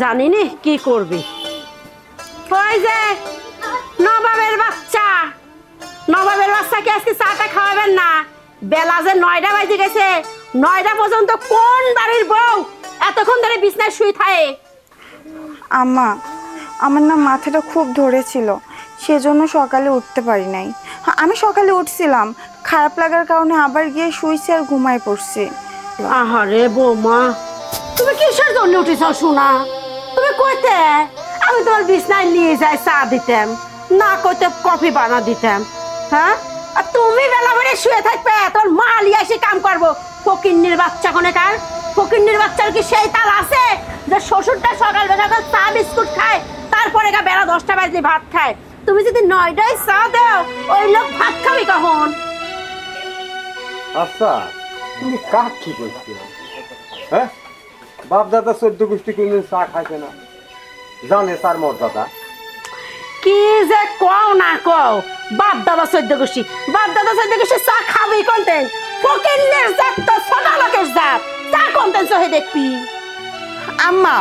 জানি নি কি করবি। ওই যে নবাবের বাচ্চা, নবাবের বাচ্চাকে আজকে চাটা খাওয়াবেন না? বেলা যে 9টা বাজে গেছে, 9টা পর্যন্ত কোন বাড়ির বউ এতক্ষণ ধরে বিছনায় শুয়ে থাকে? আম্মা, আমার না মাথাটা খুব ধরেছিল, সেজন্য সকালে উঠতে পারি নাই। আমি সকালে উঠছিলাম, খারাপ লাগার কারণে আবার গিয়ে শুইছি আর ঘুমায় পড়ছি। আহারে বৌমা, তুমি কিসের জন্য উঠেছ শোনা? তুমি কইতে আমি তোমার বিছনায় নিয়ে যাই চা দিতাম, না কইতে কফি বানা দিতাম। হ্যাঁ, আর তুমি বেলা বেড়ে শুয়ে থাকবে, তোর মা লিয়ে এসে কাম করবো। ফকিন্নির বাচ্চা কোনে কার? ফকিন্নির বাচ্চার কি সেই তাল আছে যে শ্বশুরটা সকাল বেলা চা বিস্কুট খায়, তারপরে বেলা 10টা বাজলে ভাত খায়? তুমি যদি 9টায় চা দাও, ওই লোক ভাত খাবি কখন? আচ্ছা, তুমি কাক কি বলছো? হ্যাঁ, বাপ দাদা 14 গোষ্ঠী কোনদিন চা খাইছে না, জানে তার মর্যাদা? কি যে কও না কও, বাপ দাদা 14 গোষ্ঠী, বাপ দাদা 14 গোষ্ঠী চা খাবি কোনতেন? ফকিন্নের জাত তো ছোট লোকের জাত, চা কোনতেন সহে দেখবি? আম্মা,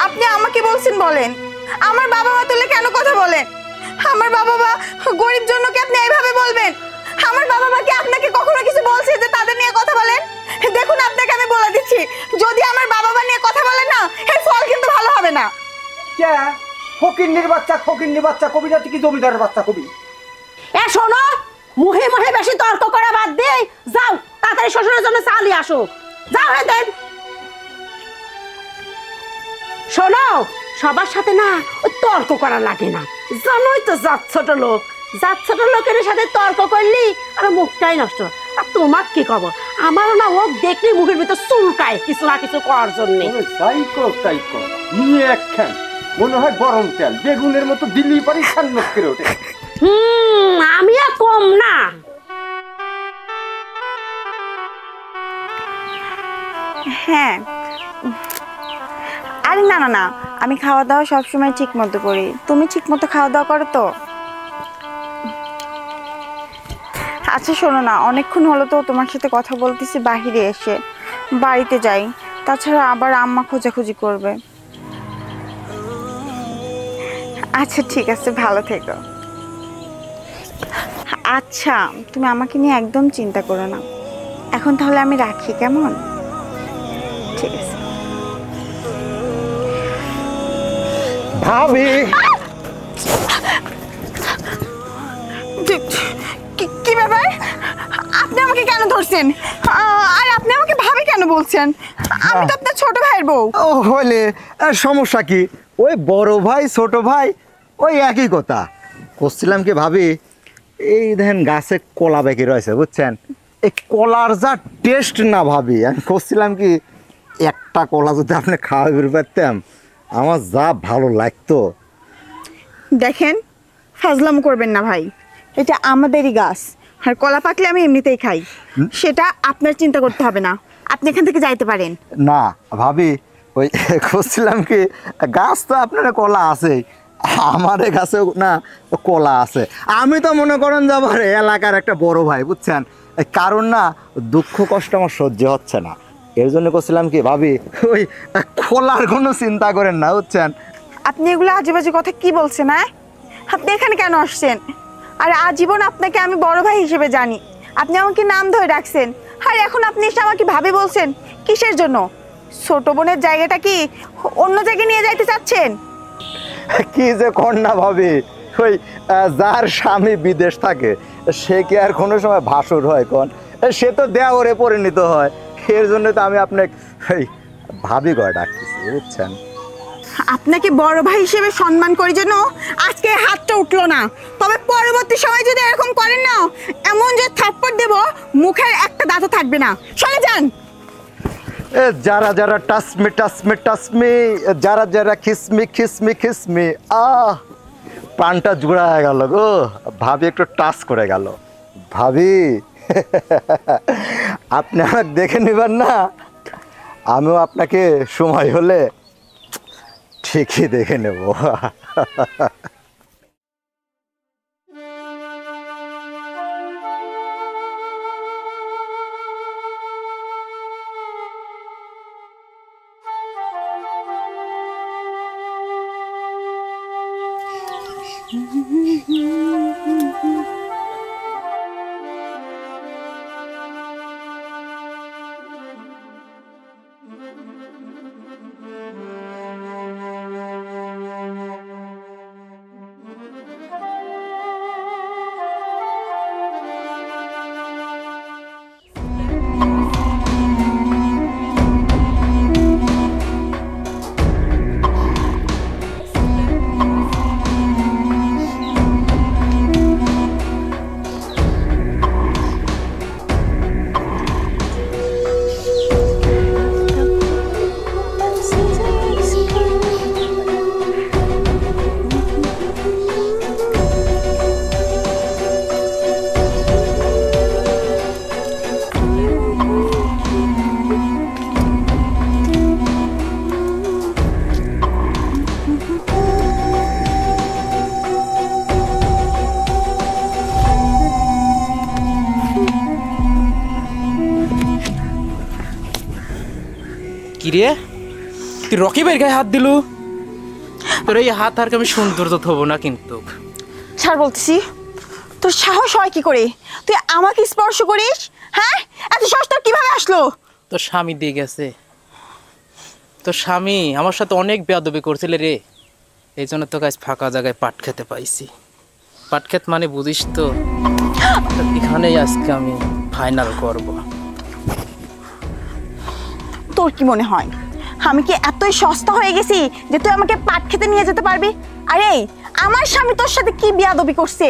আপনি আমাকে বলছেন বলেন, আমার বাবা মা তুলে কেন কথা বলেন? আমার বাবা মা গরিব জন্য কি আপনি এইভাবে বলবেন? আমার বাবা মা কি আপনাকে কখনো কিছু বলছে যে তাদের নিয়ে কথা বলেন? দেখুন, আপনাকে আমি বলে দিচ্ছি, যদি আমার বাবা মা নিয়ে কথা বলেন না, এর ফল কিন্তু ভালো হবে না। কে ফকিন্নির বাচ্চা? ফকিন্নির বাচ্চা কবি না, কি জমিদারের বাচ্চা কবি? এ শোনো, মুহে মুহে বেশি তর্ক করা বাদ দিয়ে যাও, তাড়াতাড়ি শ্বশুরের জন্য চা নিয়ে আসো, যাও। হে দেন, শোনো, সবার সাথে না ওই তর্ক করা লাগে না, জানোই তো জাত ছোট লোক, জাত ছোট লোকের সাথে তর্ক করলি আর মুখটাই নষ্ট। আর তোমার কি কব, আমারও না ও দেখলি মুখের ভিতর চুলকায় কিছু না কিছু করার জন্য। যাই কর তাই কর, নিয়ে একখান মনে হয় গরম তেল বেগুনের মতো দিল্লি পারি সান্নক করে ওঠে। আমি আর কম না। হ্যাঁ, আরে না না না, আমি খাওয়া দাওয়া সবসময় ঠিক মতো করি। তুমি ঠিক মতো খাওয়া দাওয়া করো তো? আচ্ছা শোনো না, অনেকক্ষণ হলো তো তোমার সাথে কথা বলতেছি, বাহিরে এসে বাড়িতে যাই, তাছাড়া আবার আম্মা খোঁজাখুঁজি করবে। আচ্ছা ঠিক আছে, ভালো থেকো। আচ্ছা, তুমি আমাকে নিয়ে একদম চিন্তা করো না। এখন তাহলে আমি রাখি, কেমন? ঠিক আছে। ভাবি, কি ব্যাপার? আপনি আমাকে কেন ধরছেন? আর আপনি আমাকে ভাবি কেন বলছেন? আমি তো আপনার ছোট ভাইয়ের বউ। ও হলে সমস্যা কি? ওই বড় ভাই ছোট ভাই ওই একই কথা। করছিলাম কি ভাবি, এই দেখেন গাছে কলা বেঁকে রয়েছে বুঝছেন, এই কলার যা টেস্ট না ভাবি, আমি করছিলাম কি একটা কলা যদি আপনি খাওয়াতে পারতাম আমার যা ভালো লাগতো। দেখেন, ফাজলাম করবেন না ভাই, এটা আমাদেরই গাছ, আর কলা পাকলে আমি এমনিতেই খাই, সেটা আপনার চিন্তা করতে হবে না। আপনি এখান থেকে যাইতে পারেন। না ভাবি, ওই করছিলাম কি গাছ তো আপনার কলা আছে, আমার গাছেও না কলা আছে। আমি তো মনে করেন যে আমার এলাকার একটা বড় ভাই বুঝছেন, কারণ না দুঃখ কষ্ট আমার সহ্য হচ্ছে না, এর জন্য করছিলাম কি ভাবি ওই খোলার কোনো চিন্তা করেন না বুঝছেন। আপনি এগুলো আজেবাজে কথা কি বলছেন? হ্যাঁ, আপনি এখানে কেন আসছেন? আর আজীবন আপনাকে আমি বড় ভাই হিসেবে জানি, আপনি আমাকে নাম ধরে রাখছেন, আর এখন আপনি এসে আমাকে ভাবি বলছেন কিসের জন্য? ছোট বোনের জায়গাটা কি অন্য জায়গায় নিয়ে যাইতে চাচ্ছেন? কি যে কন্যা ভাবি, ওই যার স্বামী বিদেশ থাকে সে কি আর কোনো সময় ভাসুর হয়? কোন সে তো দেওরে পরিণত হয়, এর জন্য তো আমি আপনাকে ওই ভাবি করে ডাকতেছি বুঝছেন। আপনাকে বড় ভাই হিসেবে সম্মান করি জন্য আজকে হাতটা উঠলো না, তবে পরবর্তী সময় যদি এরকম করেন না, এমন যে থাপ্পড় দেব মুখের একটা দাঁতও থাকবে না। চলে যান। যারা যারা টাসমি টাসমি টাসমি, যারা যারা খিসমি খিসমি খিসমি, প্রাণটা জুড়া হয়ে গেল গো। ভাবি একটু টাচ করে গেল। ভাবি আপনি আমাকে দেখে নেবেন না, আমিও আপনাকে সময় হলে ঠিকই দেখে নেব। কিরে তুই রকি ভাইয়ের গায়ে হাত দিলু? তোর এই হাত আর আমি সৌন্দর্য থবো না কিন্তু। ছাড় বলতেছি। তোর সাহস হয় কি করে তুই আমাকে স্পর্শ করিস? হ্যাঁ, এত সাহস তোর কিভাবে আসলো? তোর স্বামী দিয়ে গেছে। তোর স্বামী আমার সাথে অনেক বেয়াদবি করছিল রে, এই জন্য তোকে আজ ফাঁকা জায়গায় পাট খেতে পাইছি। পাট খেত মানে বুঝিস তো, এখানেই আজকে আমি ফাইনাল করব। তোর কি মনে হয় আমি কি এতই সস্তা হয়ে গেছি যে তুই আমাকে পাট খেতে নিয়ে যেতে পারবি? আরে আমার স্বামী তোর সাথে কি বিয়াদবি করছে?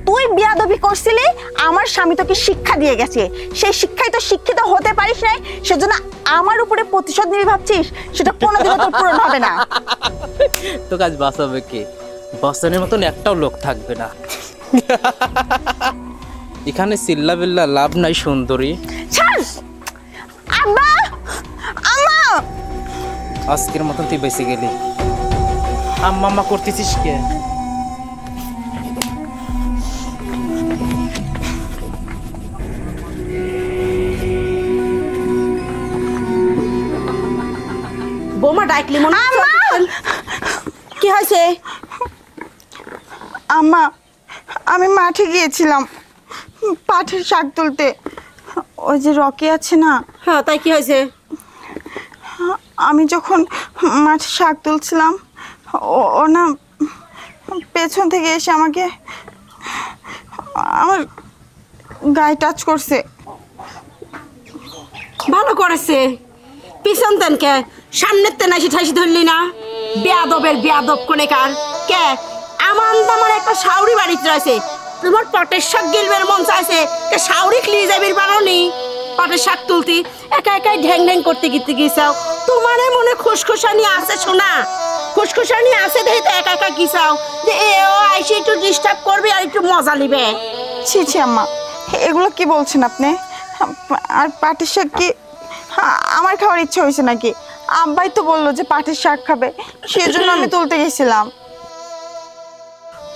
তুই বিয়াদবি করছিলি, আমার স্বামী তোকে শিক্ষা দিয়ে গেছে। সেই শিক্ষায় তো শিক্ষিত হতে পারিস নাই, সেজন্য আমার উপরে প্রতিশোধ নিবি ভাবছিস? সেটা কোনোদিনও তোর পূরণ হবে না। তোকে আজ বাঁচাবে কে? বাঁচানোর মতন একটাও লোক থাকবে না। এখানে চিল্লা বিল্লা লাভ নাই সুন্দরী। ছাড় আব্বা, আম্মা। আজকের মতন তুই বেঁচে গেলি। আম্মা আম্মা করতেছিস কে? বোমা ডাকলি মনে কি হয়েছে? আম্মা, আমি মাঠে গিয়েছিলাম পাটের শাক তুলতে। ওই যে রকি আছে না, হ্যাঁ তাই কি হয়েছে? আমি যখন মাঠে শাক তুলছিলাম ও না পেছন থেকে এসে আমাকে আমার গায়ে টাচ করছে। ভালো করেছে। পিছন তেনকে সামনের তেন এসে ঠাইসি ধরলি না? বেয়াদবের বেয়াদব কোনেকার কে? আমার একটা শাউরি বাড়িতে রয়েছে, তোমার পটের শাক গিলবের মন চাইছে, কে শাউরি লিয়ে যাবির বানানি পটের শাক তুলতি একা একাই ঢ্যাং ঢ্যাং করতে গিতে গিয়েছাও। তোমার মনে খুশখুশানি আছে শোনা, খুশখুশানি আছে দেখে তো একা একা গিয়েছাও যে ও আইসে একটু ডিস্টার্ব করবে আর একটু মজা নিবে। ছি ছি আম্মা, এগুলো কি বলছেন আপনি? আর পাটের শাক কি আমার খাওয়ার ইচ্ছা হয়েছে নাকি? আব্বাই তো বললো যে পাটের শাক খাবে, সেজন্য আমি তুলতে গেছিলাম।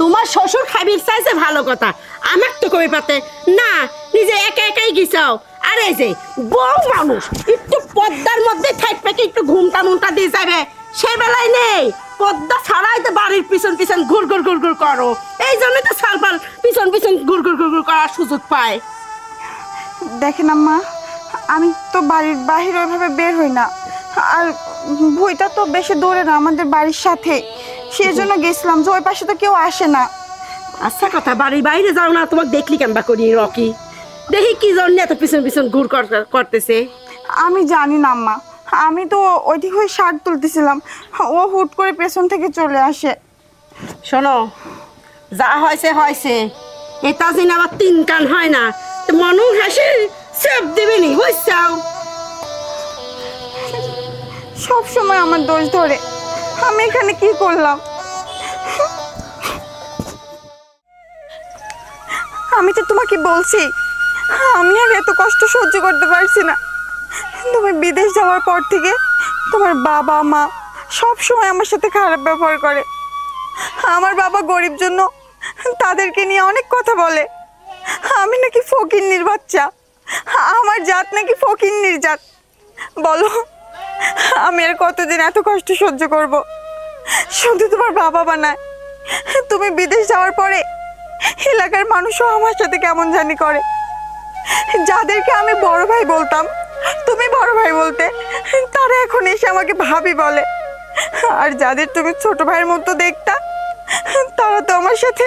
তোমার শ্বশুর খাবির চাইছে ভালো কথা, আমার তো কবি পাতে না, নিজে একা একাই গিয়েছাও। আর এই যে বউ মানুষ একটু পদ্মার মধ্যে থাকবে কি একটু ঘুমটা মুমটা দিয়ে যাবে, সে বেলায় নেই। পদ্মা ছাড়াই তো বাড়ির পিছন পিছন ঘুর ঘুর ঘুর ঘুর করো, এই জন্যই তো সালপাল পিছন পিছন ঘুর ঘুর ঘুর ঘুর করার সুযোগ পায়। দেখেন আম্মা, আমি তো বাড়ির বাহির ওইভাবে বের হই না, আর ভুইটা তো বেশি দূরে না, আমাদের বাড়ির সাথে, সেই জন্য গেছিলাম যে ওই পাশে তো কেউ আসে না। আচ্ছা কথা, বাড়ির বাইরে যাও না, তোমাকে দেখলি কেমবা করি রকি, দেখি কি জন্য এত পিছন পিছন ঘুর করতেছে। আমি জানি না আম্মা, আমি তো ওইদিকে হয়ে শাক তুলতেছিলাম, ও হুট করে পেছন থেকে চলে আসে। শোনো, যা হয়েছে হয়েছে, এটা যেন আবার তিন কান হয় না, মনু হাসি সেব দিবিনি বুঝছাও। সব সময় আমার দোষ ধরে, আমি এখানে কি করলাম? আমি তো তোমাকে বলছি আমি আর এত কষ্ট সহ্য করতে পারছি না। তুমি বিদেশ যাওয়ার পর থেকে তোমার বাবা মা সব সময় আমার সাথে খারাপ ব্যবহার করে। আমার বাবা গরিব জন্য তাদেরকে নিয়ে অনেক কথা বলে, আমি নাকি ফকিন্নির বাচ্চা, আমার জাত নাকি ফকিন্নির জাত। বলো আমি আর কতদিন এত কষ্ট সহ্য করব? শুধু তোমার বাবা বানায় তুমি বিদেশ যাওয়ার পরে এলাকার মানুষও আমার সাথে কেমন জানি করে। যাদেরকে আমি বড় ভাই বলতাম, তুমি বড় ভাই বলতে, তারা এখন এসে আমাকে ভাবি বলে। আর যাদের তুমি ছোট ভাইয়ের মতো দেখতা, তারা তো আমার সাথে।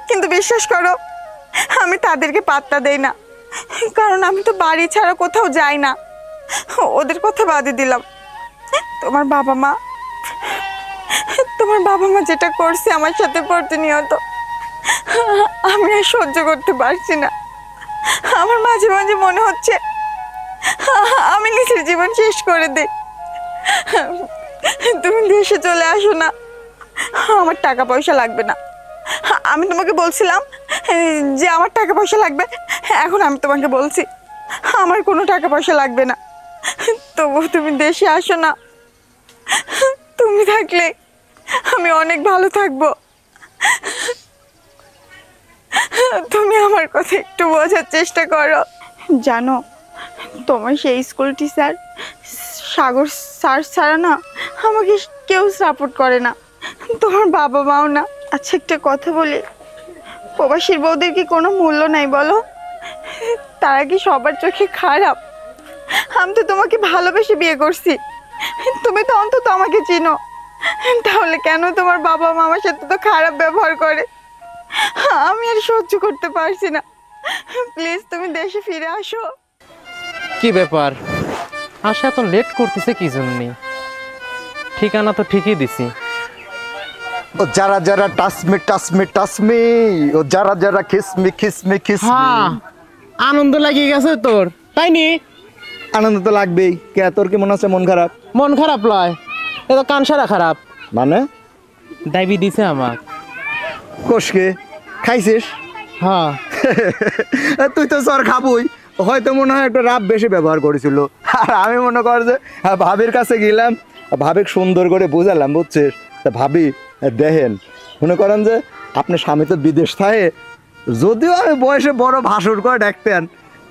কিন্তু বিশ্বাস করো, আমি তাদেরকে পাত্তা দেই না, কারণ আমি তো বাড়ি ছাড়া কোথাও যাই না। ওদের কথা বাদই দিলাম। তোমার বাবা মা যেটা করছে আমার সাথে প্রতিনিয়ত, আমি আর সহ্য করতে পারছি না। আমার মাঝে মাঝে মনে হচ্ছে আমি নিজের জীবন শেষ করে দেই। তুমি দেশে চলে আসো না, আমার টাকা পয়সা লাগবে না। আমি তোমাকে বলছিলাম যে আমার টাকা পয়সা লাগবে, এখন আমি তোমাকে বলছি আমার কোনো টাকা পয়সা লাগবে না। তবু তুমি দেশে আসো না, তুমি থাকলে আমি অনেক ভালো থাকবো। তুমি আমার কথা একটু বোঝার চেষ্টা করো। জানো, তোমার সেই স্কুল টিচার সাগর স্যার ছাড়া না আমাকে কেউ সাপোর্ট করে না, তোমার বাবা মাও না। আচ্ছা, একটা কথা বলি, প্রবাসীর বউদের কি কোনো মূল্য নাই বলো? তারা কি সবার চোখে খারাপ? আমি তো তোমাকে ভালোবেসে বিয়ে করছি, তুমি তো অন্তত আমাকে চিনো, তাহলে কেন তোমার বাবা মা আমার সাথে তো খারাপ ব্যবহার করে? আমি আর সহ্য করতে পারছি না, প্লিজ তুমি দেশে ফিরে আসো। কি ব্যাপার, আসা এত লেট করতেছে কি জন্যে? ঠিকানা তো ঠিকই দিছি। ও যারা যারা টাসমি, ও যারা যারা খিসমি। হ্যাঁ, আনন্দ লাগিয়ে গেছে তোর, তাই নি? আনন্দ তো লাগবেই। কে তোর কি মনে হচ্ছে মন খারাপ? মন খারাপ লয়, এ তো কান সারা খারাপ। মানে দাবি দিছে আমার। কোষকে খাইছিস? হ্যাঁ। তুই তো সর খাবই, হয়তো মনে হয় একটা রাব বেশি ব্যবহার করেছিল। আর আমি মনে কর যে ভাবির কাছে গেলাম, ভাবিক সুন্দর করে বুঝালাম, বুঝছিস? তা ভাবি দেখেন, মনে করেন যে আপনার স্বামী তো বিদেশ থাকে, যদিও আমি বয়সে বড় ভাসুর করে ডাকতেন,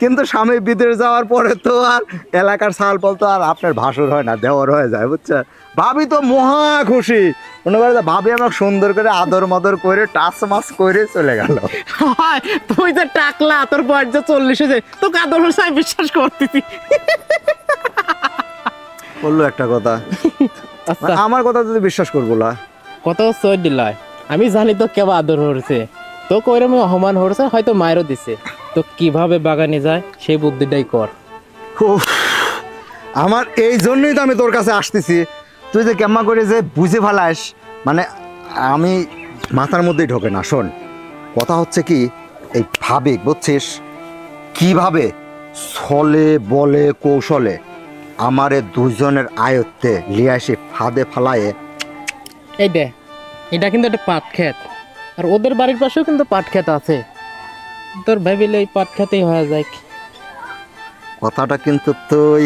কিন্তু স্বামী বিদেশ যাওয়ার পরে তো আর এলাকার সাল পল তো আর আপনার ভাসুর হয় না, দেওয়ার হয়ে যায়, বুঝছেন? ভাবি তো মহা খুশি, মনে করে ভাবি আমাকে সুন্দর করে আদর মদর করে টাচ মাছ করে চলে গেল। তুই তো টাকলা, তোর বয়স যে 40 হয়েছে, তোকে আদর হোসাই বিশ্বাস করতেছি। বললো একটা কথা, আচ্ছা, আমার কথা যদি বিশ্বাস করবো না, কত সই দিলায় আমি জানি তো কেবা আদর হচ্ছে, তো কইরম অপমান হচ্ছে, হয়তো মায়েরও দিছে, তো কিভাবে বাগানে যায় সেই বুদ্ধিটাই কর। উফ, আমার এই জন্যই তো আমি তোর কাছে আসতেছি, তুই যে কেমন করে যে বুঝে ফেলাস, মানে আমি মাথার মধ্যেই ঢোকে না। শোন, কথা হচ্ছে কি, এই ভাবিক বুঝছিস কিভাবে ছলে বলে কৌশলে আমারে দুজনের আয়ত্তে লিয়ে আসি ফাঁদে ফালায়ে। এই দে, এটা কিন্তু একটা পাট ক্ষেত, আর ওদের বাড়ির পাশেও কিন্তু পাট ক্ষেত আছে, তোর ভাবিলে এই পাট খেতেই হয়ে যায়। কথাটা কিন্তু তুই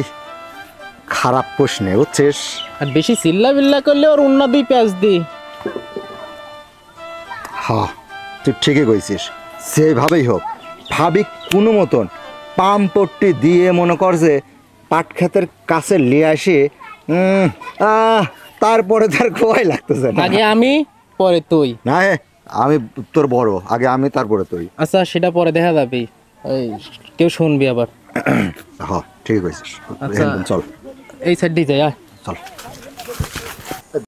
খারাপ প্রশ্নে, বুঝছিস? আর বেশি চিল্লা বিল্লা করলে ওর উন্না দুই প্যাঁচ দি। হ্যাঁ, তুই ঠিকই কইছিস, সেভাবেই হোক। ভাবি কোনো মতন পাম্পট্টি দিয়ে মনে কর যে পাট ক্ষেতের কাছে নিয়ে আসি, তারপরে তার খোয়াই লাগতেছে না। আগে আমি, পরে তুই। না, আমি তোর বড়, আগে আমি তারপরে তুই। আচ্ছা, সেটা পরে দেখা যাবে, ওই কেউ শুনবি আবার। হ্যাঁ, ঠিক কইছিস। আচ্ছা, চল এই সাইড দিয়ে যাই, আয়। চল।